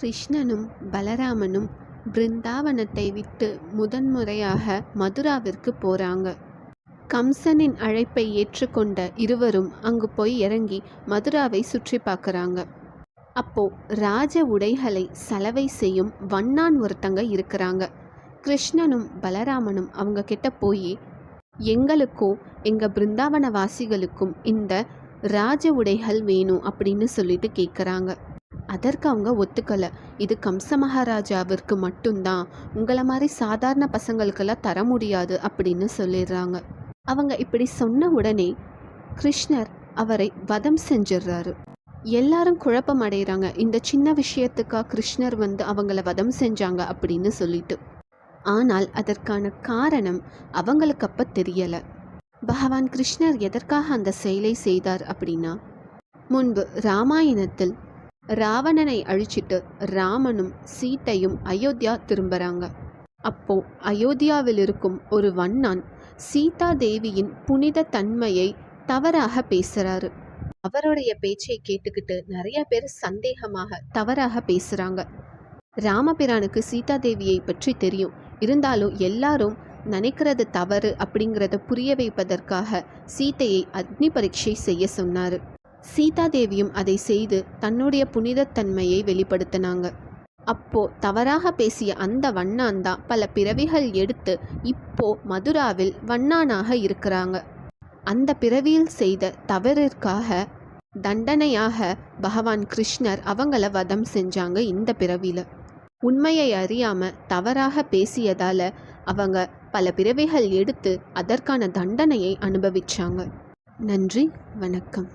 கிருஷ்ணனும் பலராமனும் பிருந்தாவனத்தை விட்டு முதன்முறையாக மதுராவிற்கு போறாங்க. கம்சனின் அழைப்பை ஏற்றுக்கொண்ட இருவரும் அங்கு போய் இறங்கி மதுராவை சுற்றி பார்க்குறாங்க. அப்போ ராஜ உடைகளை சலவை செய்யும் வண்ணான் ஒருத்தங்க இருக்கிறாங்க. கிருஷ்ணனும் பலராமனும் அவங்க கிட்ட போய் எங்களுக்கும் எங்க பிருந்தாவன வாசிகளுக்கும் இந்த ராஜ உடைகள் வேணும் அப்படின்னு சொல்லிட்டு கேட்குறாங்க. அதற்கு அவங்க ஒத்துக்கலை. இது கம்ச மகாராஜாவிற்கு மட்டும்தான், உங்களை மாதிரி சாதாரண பசங்களுக்கெல்லாம் தர முடியாது அப்படின்னு சொல்லிடுறாங்க. அவங்க இப்படி சொன்ன உடனே கிருஷ்ணர் அவரை வதம் செஞ்சிடுறாரு. எல்லாரும் குழப்பம் அடைகிறாங்க. இந்த சின்ன விஷயத்துக்கா கிருஷ்ணர் அவங்கள வதம் செஞ்சாங்க அப்படின்னு சொல்லிட்டு. ஆனால் அதற்கான காரணம் அவங்களுக்கு அப்ப தெரியலை. பகவான் கிருஷ்ணர் எதற்காக அந்த செயலை செய்தார் அப்படின்னா, முன்பு ராமாயணத்தில் ராவணனை அழிச்சிட்டு ராமனும் சீத்தையும் அயோத்தியா திரும்புகிறாங்க. அப்போ அயோத்தியாவில் இருக்கும் ஒரு வண்ணான் சீதா தேவியின் புனித தன்மையை தவறாக பேசுகிறாரு. அவருடைய பேச்சை கேட்டுக்கிட்டு நிறைய பேர் சந்தேகமாக தவறாக பேசுகிறாங்க. ராமபிரானுக்கு சீதா தேவியை பற்றி தெரியும். இருந்தாலும் எல்லாரும் நினைக்கிறது தவறு அப்படிங்கிறத புரிய வைப்பதற்காக சீதையை அக்னி பரீட்சை செய்ய சொன்னார். சீதாதேவியும் அதை செய்து தன்னுடைய புனிதத்தன்மையை வெளிப்படுத்தினாங்க. அப்போ தவறாக பேசிய அந்த வண்ணான் தான் பல பிறவிகள் எடுத்து இப்போ மதுராவில் வண்ணானாக இருக்கிறாங்க. அந்த பிறவியில் செய்த தவறிற்காக தண்டனையாக பகவான் கிருஷ்ணர் அவங்கள வதம் செஞ்சாங்க. இந்த பிறவியில உண்மையை அறியாம தவறாக பேசியதால அவங்க பல பிறவிகள் எடுத்து அதற்கான தண்டனையை அனுபவிச்சாங்க. நன்றி, வணக்கம்.